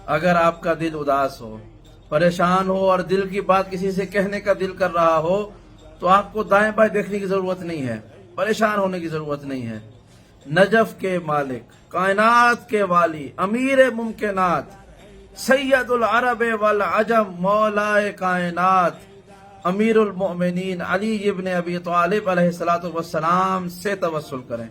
अगर आपका दिल उदास हो, परेशान हो और दिल की बात किसी से कहने का दिल कर रहा हो, तो आपको दाएं बाएं देखने की जरूरत नहीं है, परेशान होने की जरूरत नहीं है। नजफ के मालिक, कायनात के वाली, अमीर मुमकिनात, सैयदुल अरब वल अजम, मौलाए कायनात, अमीरुल मोमिनीन अली इब्न अबी तालिब अलैहिस्सलातु वस्सलाम से तवस्सुल करें,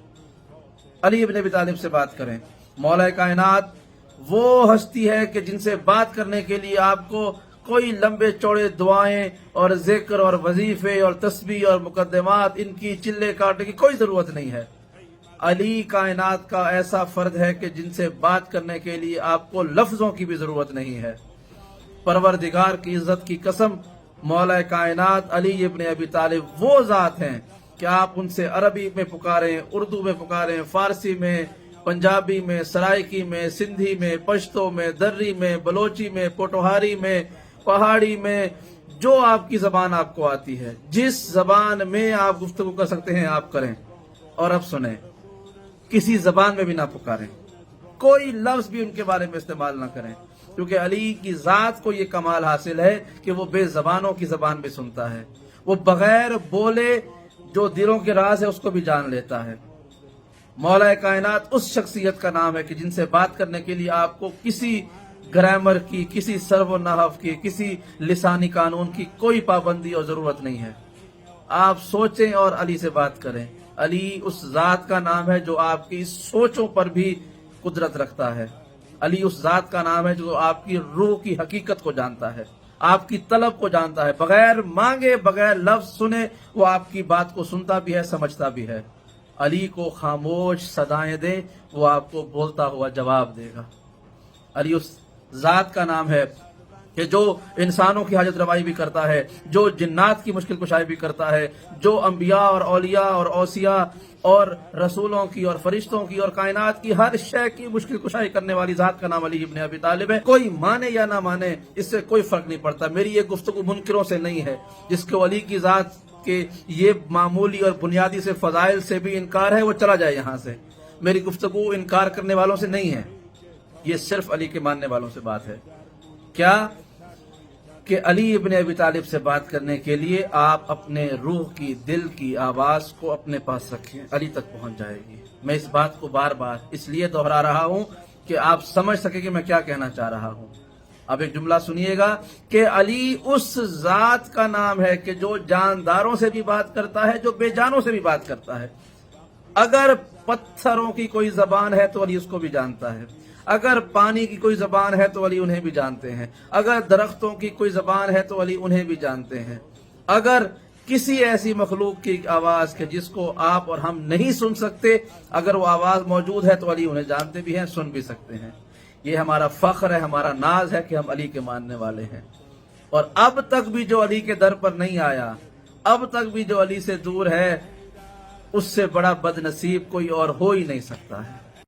अली इब्न अबी तालिब से बात करें। मौलाए कायनात वो हस्ती है कि जिनसे बात करने के लिए आपको कोई लंबे चौड़े दुआएं और जिक्र और वजीफे और तस्बीह और मुकद्दमात, इनकी चिल्ले काटने की कोई जरूरत नहीं है। अली कायनात का ऐसा फर्द है कि जिनसे बात करने के लिए आपको लफ्जों की भी जरूरत नहीं है। परवरदिगार की इज्जत की कसम, मौला कायनात अली इब्न अबी तालिब वो जात हैं कि आप उनसे अरबी में पुकारें, उर्दू में पुकारें, फारसी में, पंजाबी में, सराइकी में, सिंधी में, पश्तो में, दर्री में, बलोची में, पोटोहारी में, पहाड़ी में, जो आपकी जबान आपको आती है, जिस जबान में आप गुफ्तगू कर सकते हैं आप करें। और अब सुने, किसी जबान में भी ना पुकारें, कोई लफ्ज भी उनके बारे में इस्तेमाल ना करें, क्योंकि अली की जात को ये कमाल हासिल है कि वो बेजबानों की जबान भी सुनता है। वो बगैर बोले जो दिलों के राज है उसको भी जान लेता है। मौला कायनात उस शख्सियत का नाम है कि जिनसे बात करने के लिए आपको किसी ग्रामर की, किसी सर्व नहव की, किसी लिसानी कानून की कोई पाबंदी और जरूरत नहीं है। आप सोचें और अली से बात करें। अली उस जात का नाम है जो आपकी सोचों पर भी कुदरत रखता है। अली उस जात का नाम है जो आपकी रूह की हकीकत को जानता है, आपकी तलब को जानता है। बगैर मांगे, बगैर लफ्ज सुने वो आपकी बात को सुनता भी है, समझता भी है। अली को खामोश सदाएं दे, वो आपको बोलता हुआ जवाब देगा। अली उस जात का नाम है कि जो इंसानों की हाजत रवाई भी करता है, जो जिन्नात की मुश्किल कुशाई भी करता है, जो अंबिया और औलिया और औसिया और रसूलों की और फरिश्तों की और कायनात की हर शय की मुश्किल कुशाई करने वाली जात का नाम अली इब्न अबी तालिब है। कोई माने या ना माने, इससे कोई फर्क नहीं पड़ता। मेरी ये गुफ्तगू मुनकिरों से नहीं है। जिसको अली की जात के ये मामूली और बुनियादी से फजाइल से भी इनकार है, वो चला जाए यहाँ से। मेरी गुफ्तगू इनकार करने वालों से नहीं है, ये सिर्फ अली के मानने वालों से बात है। क्या कि अली इब्न अबी तालिब से बात करने के लिए आप अपने रूह की, दिल की आवाज को अपने पास रखें, अली तक पहुंच जाएगी। मैं इस बात को बार बार इसलिए दोहरा रहा हूं कि आप समझ सके कि मैं क्या कहना चाह रहा हूं। अब एक जुमला सुनिएगा कि अली उस जात का नाम है कि जो जानदारों से भी बात करता है, जो बेजानों से भी बात करता है। अगर पत्थरों की कोई जबान है तो अली उसको भी जानता है। अगर पानी की कोई जबान है तो अली उन्हें भी जानते हैं। अगर दरख्तों की कोई जबान है तो अली उन्हें भी जानते हैं। अगर किसी ऐसी मखलूक की आवाज के जिसको आप और हम नहीं सुन सकते, अगर वो आवाज मौजूद है तो अली उन्हें जानते भी हैं, सुन भी सकते हैं। ये हमारा फख्र है, हमारा नाज है कि हम अली के मानने वाले हैं। और अब तक भी जो अली के दर पर नहीं आया, अब तक भी जो अली से दूर है, उससे बड़ा बदनसीब कोई और हो ही नहीं सकता है।